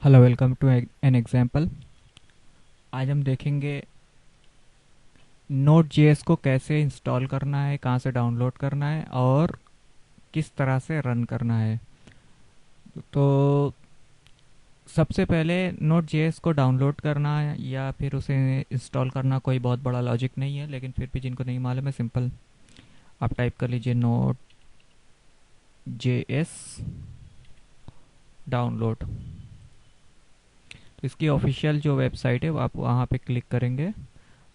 Hello, welcome to an example. आज हम देखेंगे नोट जेएस को कैसे इंस्टॉल करना है, कहाँ से डाउनलोड करना है और किस तरह से रन करना है। तो सबसे पहले नोट जेएस को डाउनलोड करना है या फिर उसे इंस्टॉल करना कोई बहुत बड़ा लॉजिक नहीं है, लेकिन फिर भी जिनको नहीं मालूम है, सिंपल आप टाइप कर लीजिए नोट जेएस डाउनलोड। तो इसकी ऑफिशियल जो वेबसाइट है वो आप वहाँ पे क्लिक करेंगे।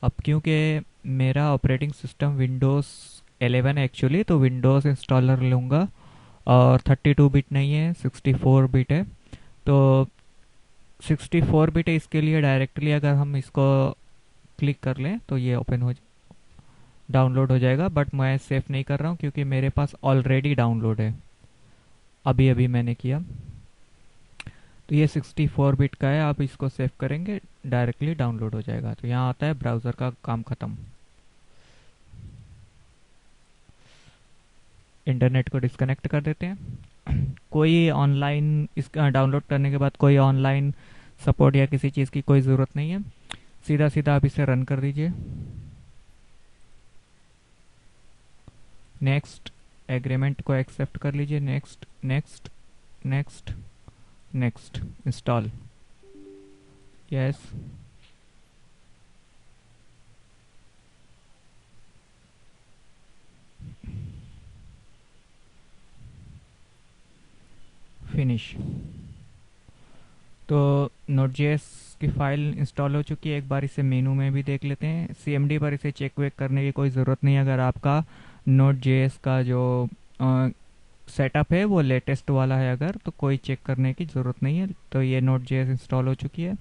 अब क्योंकि मेरा ऑपरेटिंग सिस्टम विंडोज़ 11 एक्चुअली, तो विंडोज़ इंस्टॉलर लूँगा और 32 बिट नहीं है, 64 बिट है। तो 64 बिट है, इसके लिए डायरेक्टली अगर हम इसको क्लिक कर लें तो ये ओपन हो डाउनलोड हो जाएगा। बट मैं सेव नहीं कर रहा हूँ क्योंकि मेरे पास ऑलरेडी डाउनलोड है, अभी अभी मैंने किया। तो ये 64 बिट का है, आप इसको सेव करेंगे डायरेक्टली डाउनलोड हो जाएगा। तो यहाँ आता है ब्राउज़र का काम ख़त्म। इंटरनेट को डिस्कनेक्ट कर देते हैं। कोई ऑनलाइन इसका डाउनलोड करने के बाद कोई ऑनलाइन सपोर्ट या किसी चीज़ की कोई ज़रूरत नहीं है, सीधा सीधा आप इसे रन कर दीजिए। नेक्स्ट, एग्रीमेंट को एक्सेप्ट कर लीजिए। Next next next next, install, yes, finish. तो नोट जेएस की फाइल इंस्टॉल हो चुकी है। एक बार इसे मेनू में भी देख लेते हैं। सीएमडी पर इसे चेक वेक करने की कोई ज़रूरत नहीं है अगर आपका नोट जेएस का जो सेटअप है वो लेटेस्ट वाला है, अगर तो कोई चेक करने की ज़रूरत नहीं है। तो ये नोट जेएस इंस्टॉल हो चुकी है।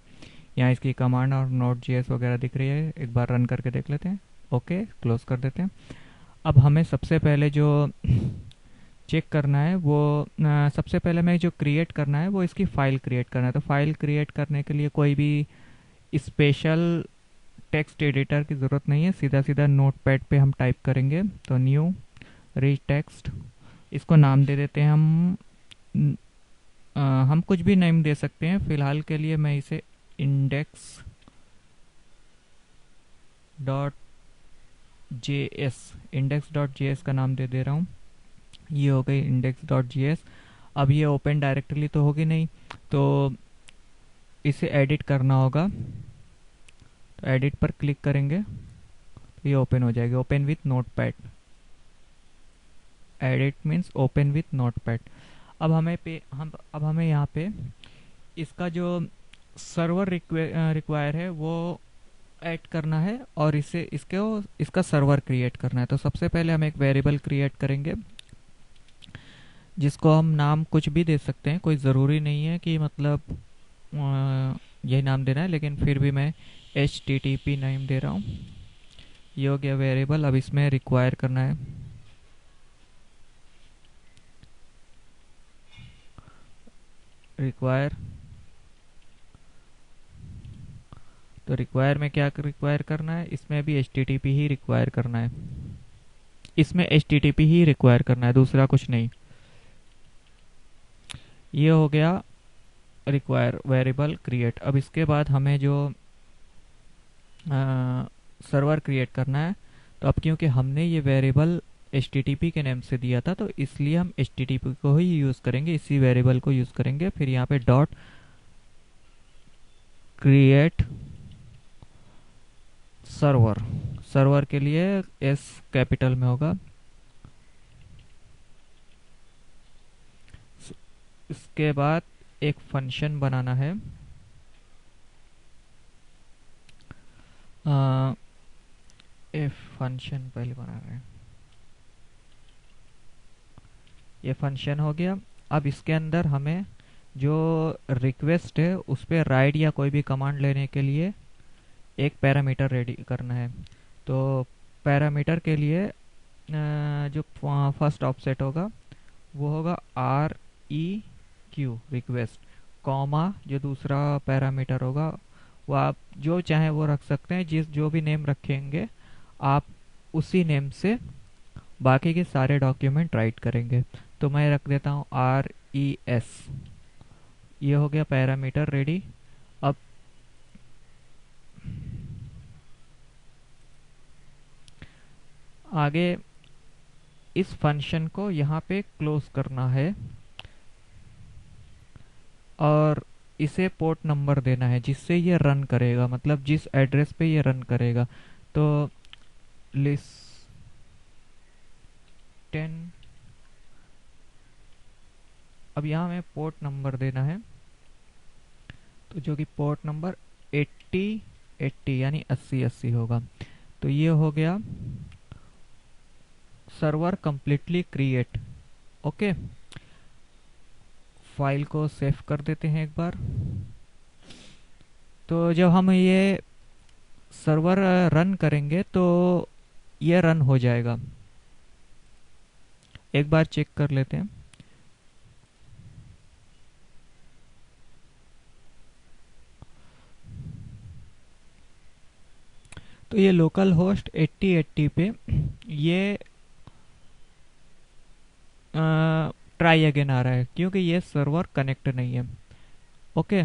यहाँ इसकी कमांड और नोट जेएस वगैरह दिख रही है। एक बार रन करके देख लेते हैं। ओके, क्लोज कर देते हैं। अब हमें सबसे पहले जो चेक करना है वो सबसे पहले मैं जो क्रिएट करना है वो इसकी फ़ाइल क्रिएट करना है। तो फाइल क्रिएट करने के लिए कोई भी स्पेशल टेक्स्ट एडिटर की ज़रूरत नहीं है, सीधा सीधा नोटपैड पे हम टाइप करेंगे। तो न्यू रिच टेक्स्ट, इसको नाम दे देते हैं हम। न- हम कुछ भी नेम दे सकते हैं। फ़िलहाल के लिए मैं इसे index dot J S index dot J S का नाम दे दे रहा हूँ। ये हो गई इंडेक्स डॉट जी एस। अब ये ओपन डायरेक्टली तो होगी नहीं, तो इसे एडिट करना होगा। तो एडिट पर क्लिक करेंगे तो ये ओपन हो जाएगी, open with notepad. Edit means open with notepad. अब हमें यहाँ पे इसका जो सर्वर रिक्वायर है वो ऐड करना है और इसे इसका सर्वर क्रिएट करना है। तो सबसे पहले हम एक वेरिएबल क्रिएट करेंगे जिसको हम नाम कुछ भी दे सकते हैं, कोई ज़रूरी नहीं है कि मतलब यही नाम देना है, लेकिन फिर भी मैं H T T P name दे रहा हूँ। ये हो गया वेरिएबल। अब इसमें रिक्वायर करना है। रिक्वायर, तो रिक्वायर में क्या रिक्वायर करना है, इसमें भी एच टी टी पी ही रिक्वायर करना है। इसमें एच टी टी पी ही रिक्वायर करना है, दूसरा कुछ नहीं। ये हो गया रिक्वायर वेरिएबल क्रिएट। अब इसके बाद हमें जो सर्वर क्रिएट करना है, तो अब क्योंकि हमने ये variable H T T P के नेम से दिया था तो इसलिए हम एच टी टी पी को ही यूज़ करेंगे, इसी वेरिएबल को यूज़ करेंगे। फिर यहाँ पे डॉट क्रिएट सर्वर, सर्वर के लिए एस कैपिटल में होगा। इसके बाद एक फंक्शन बनाना है। एफ फंक्शन पहले बना रहे हैं। ये फंक्शन हो गया। अब इसके अंदर हमें जो रिक्वेस्ट है उस पर राइट या कोई भी कमांड लेने के लिए एक पैरामीटर रेडी करना है। तो पैरामीटर के लिए जो फर्स्ट ऑफसेट होगा वो होगा R E Q request, comma जो दूसरा पैरामीटर होगा वो आप जो चाहे वो रख सकते हैं। जो भी नेम रखेंगे आप उसी नेम से बाकी के सारे डॉक्यूमेंट राइट करेंगे। तो मैं रख देता हूँ आर ई एस, ये हो गया पैरामीटर रेडी। अब आगे इस फंक्शन को यहाँ पे क्लोज करना है और इसे पोर्ट नंबर देना है जिससे ये रन करेगा, मतलब जिस एड्रेस पे ये रन करेगा। तो लिस्ट 10, अब यहाँ हमें पोर्ट नंबर देना है, तो जो कि पोर्ट नंबर 8080 यानी 8080 होगा। तो ये हो गया server completely create. Okay, file को सेव कर देते हैं एक बार। तो जब हम ये सर्वर रन करेंगे तो ये रन हो जाएगा। एक बार चेक कर लेते हैं। तो ये लोकल होस्ट 8080 पे ये ट्राई अगेन आ रहा है क्योंकि ये सर्वर कनेक्ट नहीं है। ओके,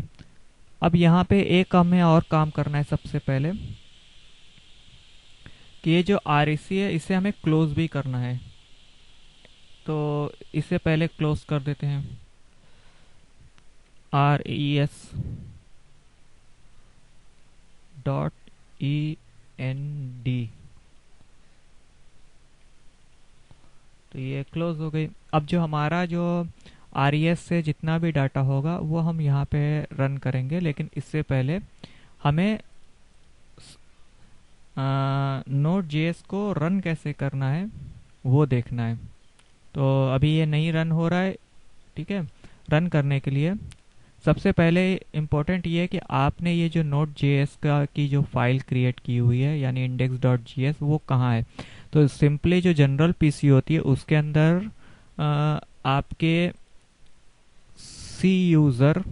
अब यहाँ पे एक हमें और काम करना है सबसे पहले कि ये जो REC है इसे हमें क्लोज भी करना है। तो इसे पहले क्लोज कर देते हैं, res.end। तो ये क्लोज हो गई। अब जो हमारा जो RES से जितना भी डाटा होगा वो हम यहाँ पे रन करेंगे, लेकिन इससे पहले हमें Node.js को रन कैसे करना है वो देखना है। तो अभी ये नहीं रन हो रहा है, ठीक है। रन करने के लिए सबसे पहले इम्पोर्टेंट ये है कि आपने ये जो Node.js का की जो फाइल क्रिएट की हुई है यानी index.js वो कहाँ है। तो सिंपली जो जनरल पीसी होती है उसके अंदर आपके सी यूज़र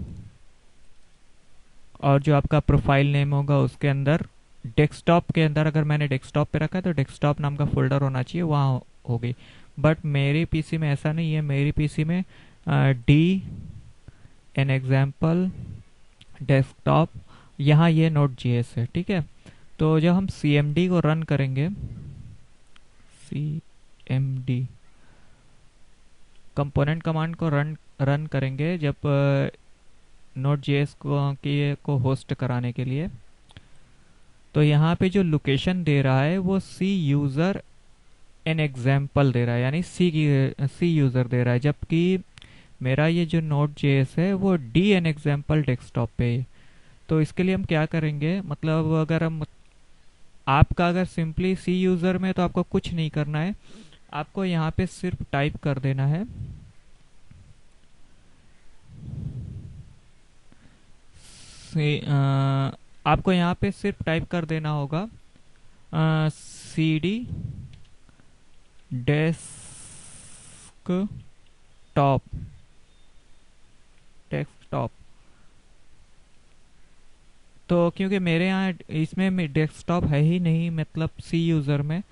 और जो आपका प्रोफाइल नेम होगा उसके अंदर डेस्कटॉप के अंदर, अगर मैंने डेस्कटॉप पे रखा है तो डेस्कटॉप नाम का फोल्डर होना चाहिए, वहाँ होगी। बट मेरी पीसी में ऐसा नहीं है, मेरी पीसी में डी एन एग्जाम्पल डेस्कटॉप, यहाँ ये Node.js है, ठीक है। तो जब हम cmd को रन करेंगे, cmd कंपोनेंट कमांड को रन करेंगे जब Node.js को होस्ट कराने के लिए, तो यहाँ पे जो लोकेशन दे रहा है वो सी यूज़र एन एग्जाम्पल दे रहा है, यानी सी यूज़र दे रहा है, जबकि मेरा ये जो Node.js है वो डी एन एग्जाम्पल डेस्कटॉप पे है। तो इसके लिए हम क्या करेंगे, मतलब अगर हम आपका अगर सिंपली सी यूज़र में तो आपको कुछ नहीं करना है, आपको यहाँ पे सिर्फ टाइप कर देना है आपको यहाँ पे सिर्फ टाइप कर देना होगा cd डेस्कटॉप। तो क्योंकि मेरे यहाँ इसमें डेस्कटॉप है ही नहीं, मतलब सी यूज़र में,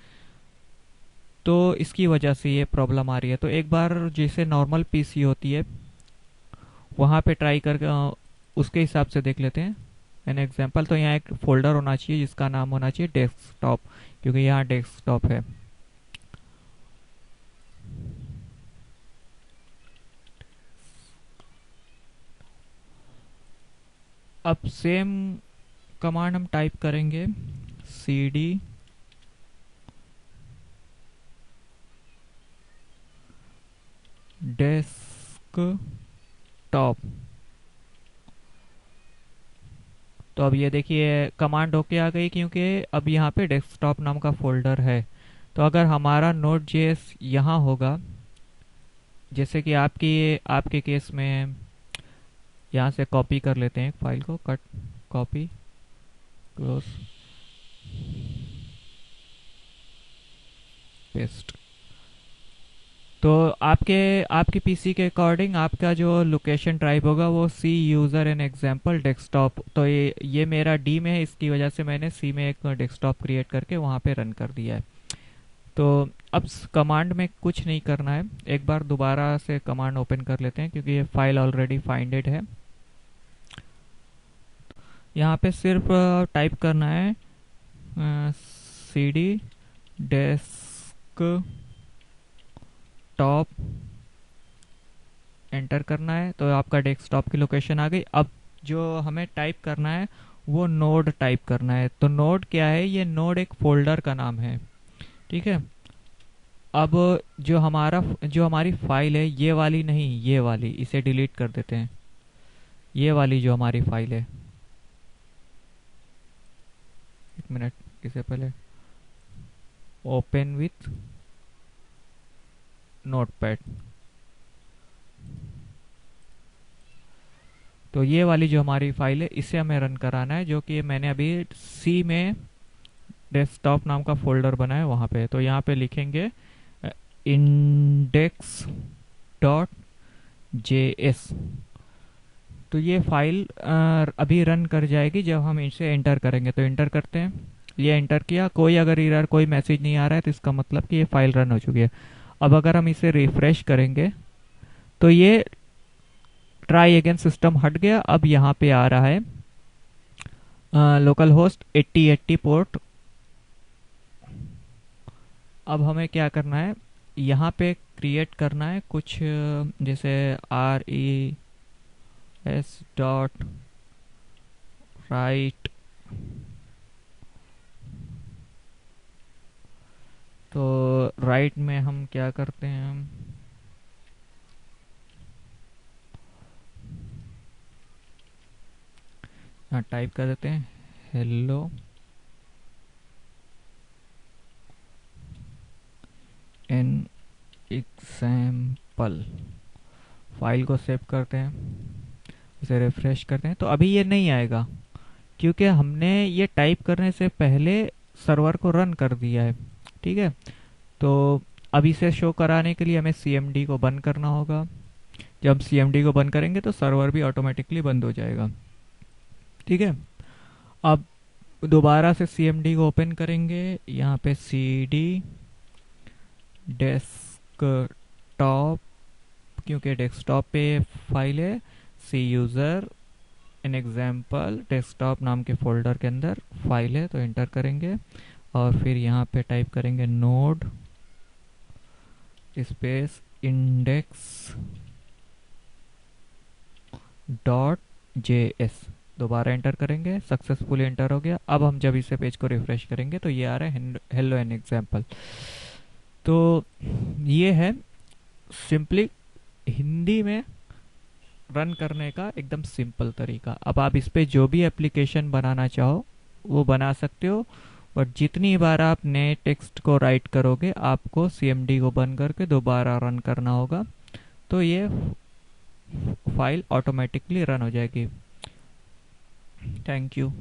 तो इसकी वजह से ये प्रॉब्लम आ रही है। तो एक बार जैसे नॉर्मल पीसी होती है वहाँ पे ट्राई करके उसके हिसाब से देख लेते हैं एन एग्जाम्पल। तो यहाँ एक फोल्डर होना चाहिए जिसका नाम होना चाहिए डेस्कटॉप, क्योंकि यहाँ डेस्कटॉप है। अब सेम कमांड हम टाइप करेंगे cd डेस्कटॉप। तो अब ये देखिए कमांड ओके आ गई, क्योंकि अब यहाँ पे डेस्कटॉप नाम का फोल्डर है। तो अगर हमारा Node.js यहाँ होगा, जैसे कि आपके केस में, यहाँ से कॉपी कर लेते हैं फाइल को, कट कॉपी क्लोज पेस्ट। तो आपके पीसी के अकॉर्डिंग आपका जो लोकेशन टाइप होगा वो सी यूज़र एन एग्जाम्पल डेस्कटॉप। तो ये मेरा डी में है, इसकी वजह से मैंने सी में एक डेस्कटॉप क्रिएट करके वहाँ पे रन कर दिया है। तो अब कमांड में कुछ नहीं करना है, एक बार दोबारा से कमांड ओपन कर लेते हैं क्योंकि ये फाइल ऑलरेडी फाइंडेड है। यहाँ पे सिर्फ टाइप करना है cd डेस्क टॉप, एंटर करना है तो आपका डेस्कटॉप की लोकेशन आ गई। अब जो हमें टाइप करना है वो नोड टाइप करना है। तो नोड क्या है, ये नोड एक फोल्डर का नाम है, ठीक है। अब जो हमारी फाइल है, ये वाली नहीं, ये वाली, इसे डिलीट कर देते हैं। ये वाली जो हमारी फाइल है, एक मिनट, इसे पहले ओपन विथ नोटपैड। तो ये वाली जो हमारी फाइल है इसे हमें रन कराना है, जो कि मैंने अभी सी में डेस्कटॉप नाम का फोल्डर बनाया वहाँ पे। तो यहाँ पे लिखेंगे इंडेक्स डॉट जेएस। तो ये फाइल अभी रन कर जाएगी जब हम इसे एंटर करेंगे। तो एंटर करते हैं, ये एंटर किया, कोई अगर एरर कोई मैसेज नहीं आ रहा है तो इसका मतलब कि ये फाइल रन हो चुकी है। अब अगर हम इसे रिफ्रेश करेंगे तो ये ट्राई अगेन सिस्टम हट गया। अब यहाँ पे आ रहा है लोकल होस्ट 8080 पोर्ट। अब हमें क्या करना है, यहाँ पे क्रिएट करना है कुछ जैसे res डॉट राइट। तो राइट में हम क्या करते हैं, यहाँ टाइप कर देते हैं हेलो एन एग्जाम्पल। फाइल को सेव करते हैं, इसे रिफ्रेश करते हैं। तो अभी ये नहीं आएगा क्योंकि हमने ये टाइप करने से पहले सर्वर को रन कर दिया है, ठीक है। तो अब इसे शो कराने के लिए हमें cmd को बंद करना होगा। जब cmd को बंद करेंगे तो सर्वर भी ऑटोमेटिकली बंद हो जाएगा, ठीक है। अब दोबारा से cmd को ओपन करेंगे, यहाँ पे cd डेस्कटॉप, क्योंकि डेस्कटॉप पे फाइल है, सी यूज़र एन एग्जाम्पल डेस्कटॉप नाम के फोल्डर के अंदर फाइल है। तो एंटर करेंगे और फिर यहाँ पे टाइप करेंगे node space index dot JS. दोबारा एंटर करेंगे, सक्सेसफुली एंटर हो गया। अब हम जब इसे पेज को रिफ्रेश करेंगे तो ये आ रहा है हेलो एन एग्जाम्पल। तो ये है सिंपली हिंदी में रन करने का एकदम सिंपल तरीका। अब आप इस पे जो भी एप्लीकेशन बनाना चाहो वो बना सकते हो, बट जितनी बार आप नए टेक्स्ट को राइट करोगे आपको cmd को बंद करके दोबारा रन करना होगा। तो ये फाइल ऑटोमेटिकली रन हो जाएगी। Thank you.